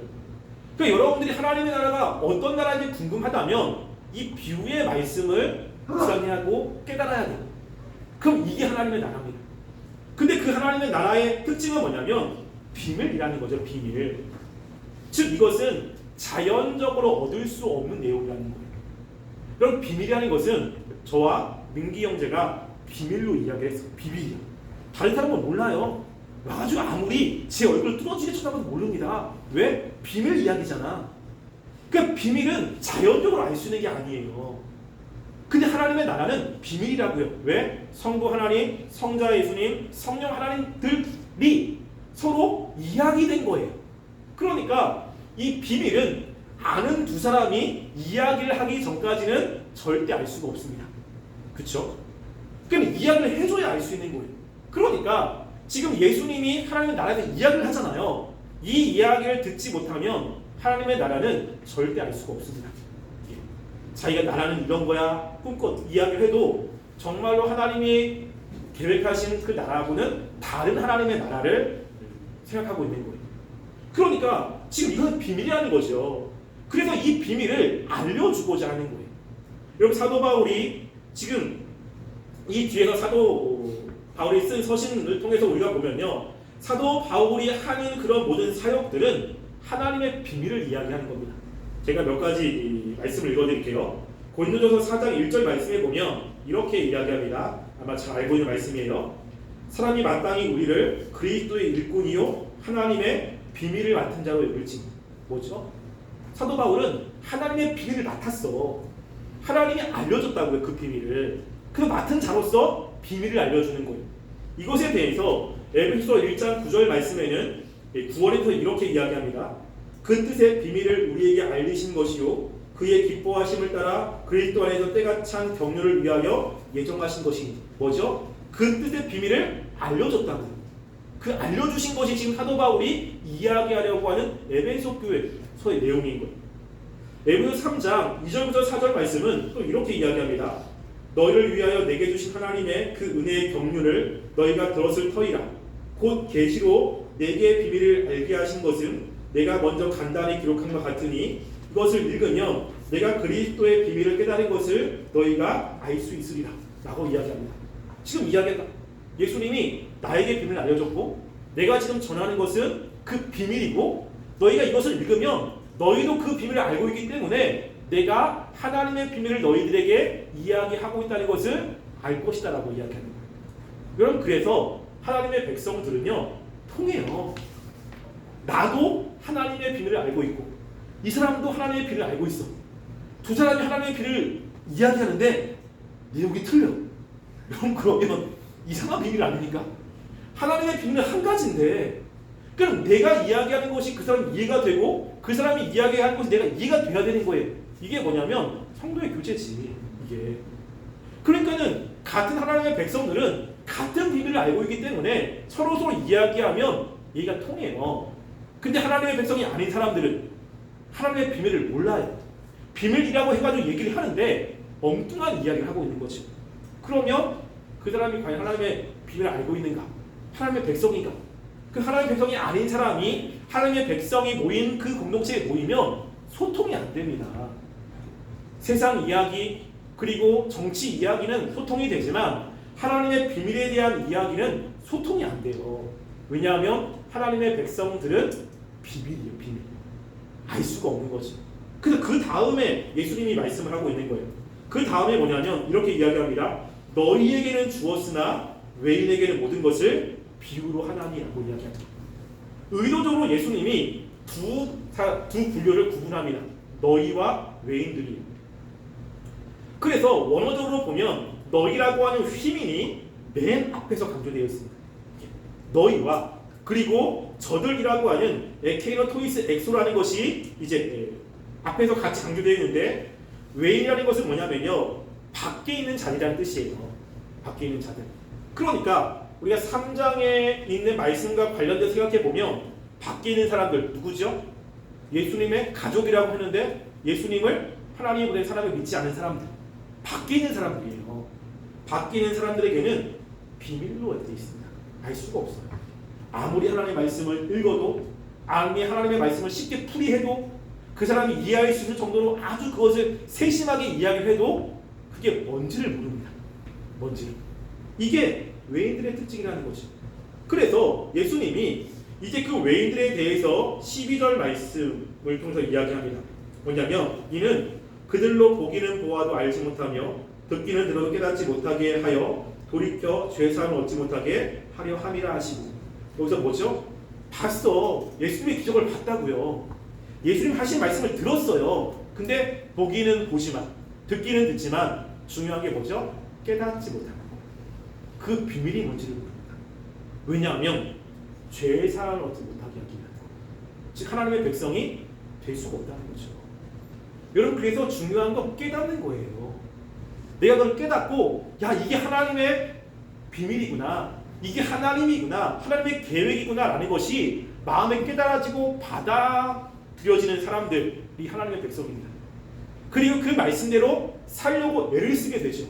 그러니까 여러분들이 하나님의 나라가 어떤 나라인지 궁금하다면 이 비유의 말씀을 묵상하고 깨달아야 돼요. 그럼 이게 하나님의 나라입니다. 근데 그 하나님의 나라의 특징은 뭐냐면 비밀이라는 거죠. 비밀. 즉 이것은 자연적으로 얻을 수 없는 내용이라는 거예요. 그럼 비밀이라는 것은 저와 민기 형제가 비밀로 이야기했어요. 비밀이야. 다른 사람은 몰라요. 와가지고 아무리 제 얼굴 뚫어지게 쳐다봐도 모릅니다. 왜? 비밀 이야기잖아. 그러니까 비밀은 자연적으로 알 수 있는 게 아니에요. 근데 하나님의 나라는 비밀이라고요. 왜? 성부 하나님, 성자 예수님, 성령 하나님들이 서로 이야기된 거예요. 그러니까 이 비밀은 아는 두 사람이 이야기를 하기 전까지는 절대 알 수가 없습니다. 그렇죠? 그러니까 이야기를 해줘야 알 수 있는 거예요. 그러니까 지금 예수님이 하나님의 나라에 대해 이야기를 하잖아요. 이 이야기를 듣지 못하면 하나님의 나라는 절대 알 수가 없습니다. 예. 자기가 나라는 이런 거야 꿈껏 이야기를 해도 정말로 하나님이 계획하신 그 나라하고는 다른 하나님의 나라를 생각하고 있는 거예요. 그러니까 지금 이건 비밀이라는 거죠. 그래서 이 비밀을 알려주고자 하는 거예요. 여러분 사도 바울이 지금 이 뒤에서 사도 바울이 쓴 서신을 통해서 우리가 보면요, 사도 바울이 하는 그런 모든 사역들은 하나님의 비밀을 이야기하는 겁니다. 제가 몇 가지 말씀을 읽어드릴게요. 고린도전서 4장 1절 말씀에 보면 이렇게 이야기합니다. 아마 잘 알고 있는 말씀이에요. 사람이 마땅히 우리를 그리스도의 일꾼이요 하나님의 비밀을 맡은 자로 여길지. 뭐죠? 사도 바울은 하나님의 비밀을 맡았어. 하나님이 알려줬다고요, 그 비밀을. 그 맡은 자로서 비밀을 알려주는 거예요. 이것에 대해서 에베소서 1장 9절 말씀에는 9월에서 이렇게 이야기합니다. 그 뜻의 비밀을 우리에게 알리신 것이요 그의 기뻐하심을 따라 그리스도 안에서 때가 찬 경륜을 위하여 예정하신 것이 뭐죠? 그 뜻의 비밀을 알려줬다고요. 그 알려주신 것이 지금 사도 바울이 이야기하려고 하는 에베소 교회서의 내용인 거예요. 에베소 3장 2절부터 4절 말씀은 또 이렇게 이야기합니다. 너희를 위하여 내게 주신 하나님의 그 은혜의 경륜을 너희가 들었을 터이라. 곧 계시로 내게 비밀을 알게 하신 것은 내가 먼저 간단히 기록한 것 같으니 이것을 읽으면 내가 그리스도의 비밀을 깨달은 것을 너희가 알 수 있으리라 라고 이야기합니다. 지금 이야기가 예수님이 나에게 비밀을 알려줬고 내가 지금 전하는 것은 그 비밀이고 너희가 이것을 읽으면 너희도 그 비밀을 알고 있기 때문에 내가 하나님의 비밀을 너희들에게 이야기하고 있다는 것을 알 것이다 라고 이야기하는 거예요. 여러분 그래서 하나님의 백성들은요 통해요. 나도 하나님의 비밀을 알고 있고 이 사람도 하나님의 비밀을 알고 있어. 두 사람이 하나님의 비밀을 이야기하는데 내용이 틀려. 여러분 그러면 이상한 비밀 아닙니까? 하나님의 비밀은 한 가지인데 그럼 내가 이야기하는 것이 그 사람이 이해가 되고 그 사람이 이야기하는 것이 내가 이해가 돼야 되는 거예요. 이게 뭐냐면 성도의 교제지 이게. 그러니까는 같은 하나님의 백성들은 같은 비밀을 알고 있기 때문에 서로 이야기하면 얘기가 통해요. 근데 하나님의 백성이 아닌 사람들은 하나님의 비밀을 몰라요. 비밀이라고 해가지고 얘기를 하는데 엉뚱한 이야기를 하고 있는 거지. 그러면 그 사람이 과연 하나님의 비밀을 알고 있는가? 하나님의 백성인가? 그 하나님의 백성이 아닌 사람이 하나님의 백성이 모인 그 공동체에 모이면 소통이 안 됩니다. 세상 이야기 그리고 정치 이야기는 소통이 되지만 하나님의 비밀에 대한 이야기는 소통이 안 돼요. 왜냐하면 하나님의 백성들은 비밀이에요. 비밀. 알 수가 없는 거지. 그래서 그 다음에 예수님이 말씀을 하고 있는 거예요. 그 다음에 뭐냐면 이렇게 이야기합니다. 너희에게는 주었으나 외인에게는 모든 것을 비유로 하나니라고 이야기합니다. 의도적으로 예수님이 두 분류를 구분합니다. 너희와 외인들이에요. 그래서 원어적으로 보면 너희라고 하는 휘민이 맨 앞에서 강조되어 있습니다. 너희와 그리고 저들이라고 하는 에케이노 토이스 엑소라는 것이 이제 앞에서 같이 강조되어 있는데 외인이라는 것은 뭐냐면요 밖에 있는 자들이라는 뜻이에요. 밖에 있는 자들. 그러니까 우리가 3장에 있는 말씀과 관련돼서 생각해 보면 밖에 있는 사람들 누구죠? 예수님의 가족이라고 하는데 예수님을 하나님이 보낸 사람을 믿지 않은 사람들, 밖에 있는 사람들이에요. 밖에 있는 사람들에게는 비밀로 되어 있습니다. 알 수가 없어요. 아무리 하나님의 말씀을 읽어도 아무리 하나님의 말씀을 쉽게 풀이해도 그 사람이 이해할 수 있는 정도로 아주 그것을 세심하게 이야기를 해도 그게 뭔지를 모릅니다. 뭔지를. 이게 외인들의 특징이라는 거죠. 그래서 예수님이 이제 그 외인들에 대해서 12절 말씀을 통해서 이야기합니다. 뭐냐면 이는 그들로 보기는 보아도 알지 못하며 듣기는 들어도 깨닫지 못하게 하여 돌이켜 죄사함을 얻지 못하게 하려 함이라 하시고 여기서 뭐죠? 봤어. 예수님의 기적을 봤다고요. 예수님 하신 말씀을 들었어요. 근데 보기는 보지만 듣기는 듣지만 중요한 게 뭐죠? 깨닫지 못하는 거. 그 비밀이 뭔지를 모릅니다. 왜냐하면 죄사함을 얻지 못하게 하기 위한 거. 즉 하나님의 백성이 될 수가 없다는 거죠. 여러분 그래서 중요한 건 깨닫는 거예요. 내가 그걸 깨닫고 야 이게 하나님의 비밀이구나. 이게 하나님이구나. 하나님의 계획이구나 라는 것이 마음에 깨달아지고 드려지는 사람들이 하나님의 백성입니다. 그리고 그 말씀대로 살려고 애를 쓰게 되죠.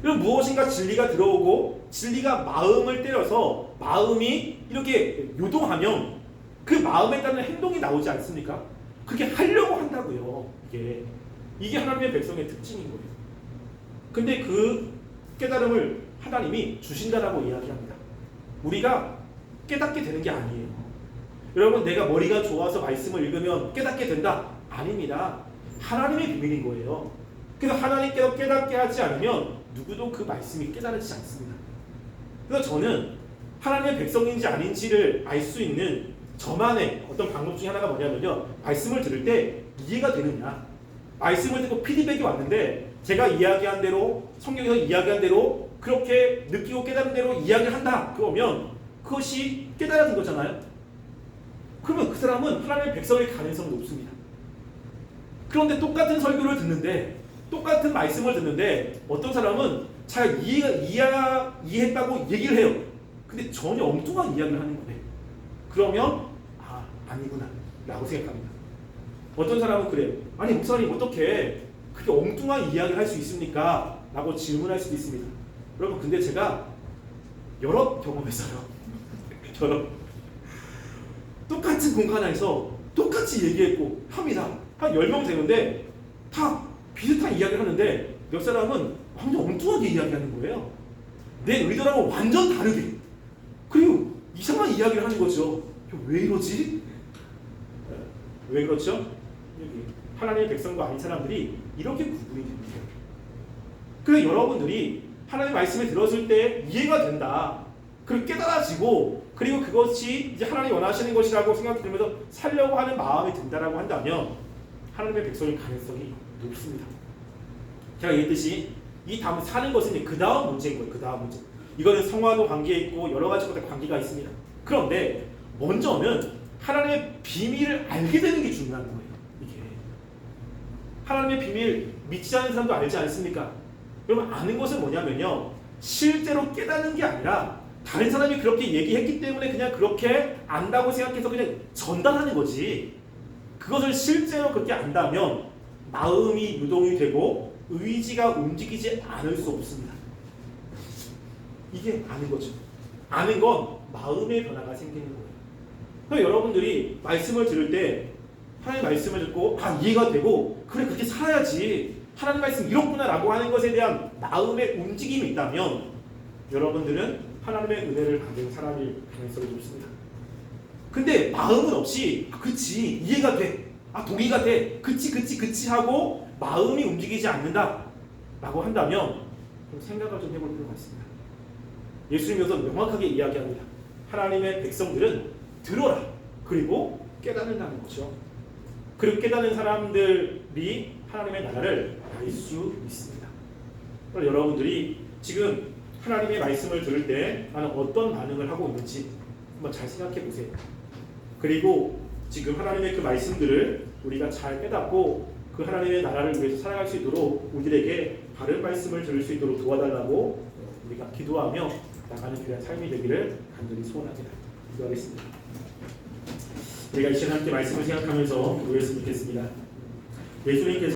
그럼 무엇인가 진리가 들어오고 진리가 마음을 때려서 마음이 이렇게 요동하면 그 마음에 따른 행동이 나오지 않습니까? 그게 하려고 한다고요. 이게 하나님의 백성의 특징인 거예요. 근데 그 깨달음을 하나님이 주신다라고 이야기합니다. 우리가 깨닫게 되는 게 아니에요. 여러분, 내가 머리가 좋아서 말씀을 읽으면 깨닫게 된다? 아닙니다. 하나님의 비밀인 거예요. 그래서 하나님께서 깨닫게 하지 않으면 누구도 그 말씀이 깨달아지지 않습니다. 그래서 저는 하나님의 백성인지 아닌지를 알 수 있는 저만의 어떤 방법 중에 하나가 뭐냐면요, 말씀을 들을 때 이해가 되느냐, 말씀을 듣고 피드백이 왔는데 제가 이야기한 대로, 성경에서 이야기한 대로 그렇게 느끼고 깨달은 대로 이야기를 한다, 그러면 그것이 깨달아진 거잖아요. 그러면 그 사람은 하나님의 백성일 가능성이 높습니다. 그런데 똑같은 설교를 듣는데, 똑같은 말씀을 듣는데 어떤 사람은 잘 이해했다고 얘기를 해요. 근데 전혀 엉뚱한 이야기를 하는 거예요. 그러면 아니구나 라고 생각합니다. 어떤 사람은 그래요. 아니 목사님, 어떻게 그렇게 엉뚱한 이야기를 할 수 있습니까? 라고 질문할 수도 있습니다. 여러분, 근데 제가 여러 경험했어요. 저는 똑같은 공간 안에서 똑같이 얘기했고 합니다. 한 10명 되는데 다 비슷한 이야기를 하는데 몇 사람은 완전 엉뚱하게 이야기하는 거예요. 내 의도랑은 완전 다르게. 그리고 이상한 이야기를 하는 거죠. 왜 이러지? 왜 그렇죠? 여기 하나님의 백성과 아닌 사람들이 이렇게 구분이 됩니다. 그래서 여러분들이 하나님의 말씀을 들었을 때 이해가 된다, 그리고 깨달아지고, 그리고 그것이 이제 하나님이 원하시는 것이라고 생각이 들면서 살려고 하는 마음이 든다라고 한다면 하나님의 백성일 가능성이 높습니다. 제가 얘기했듯이 이 다음 사는 것은 그 다음 문제인 거예요. 그 다음 문제. 이거는 성화도 관계에 있고 여러 가지 것에 관계가 있습니다. 그런데 먼저는 하나님의 비밀을 알게 되는 게 중요한 거예요. 이게 하나님의 비밀 믿지 않는 사람도 알지 않습니까? 여러분, 아는 것은 뭐냐면요, 실제로 깨닫는 게 아니라 다른 사람이 그렇게 얘기했기 때문에 그냥 그렇게 안다고 생각해서 그냥 전달하는 거지, 그것을 실제로 그렇게 안다면 마음이 유동이 되고 의지가 움직이지 않을 수 없습니다. 이게 아는 거죠. 아는 건 마음의 변화가 생기는 거예요. 그래서 여러분들이 말씀을 들을 때 하나님 말씀을 듣고 이해가 되고, 그래 그렇게 살아야지, 하나님 말씀 이렇구나 라고 하는 것에 대한 마음의 움직임이 있다면 여러분들은 하나님의 은혜를 받는 사람일 가능성이 높습니다. 근데 마음은 없이 그치 이해가 돼, 동의가 돼, 그치 하고 마음이 움직이지 않는다 라고 한다면 생각을 좀 해볼 필요가 있습니다. 예수님께서 명확하게 이야기합니다. 하나님의 백성들은 들어라, 그리고 깨닫는다는 거죠. 그리고 깨닫는 사람들이 하나님의 나라를 알 수 있습니다. 그럼 여러분들이 지금 하나님의 말씀을 들을 때 나는 어떤 반응을 하고 있는지 한번 잘 생각해 보세요. 그리고 지금 하나님의 그 말씀들을 우리가 잘 깨닫고 그 하나님의 나라를 위해서 살아갈 수 있도록 우리에게 바른 말씀을 들을 수 있도록 도와달라고 우리가 기도하며 나가는 귀한 삶이 되기를 간절히 소원합니다. 기도하겠습니다. 우리가 이 시간 함께 말씀을 생각하면서 기도했으면 좋겠습니다. 예수님께서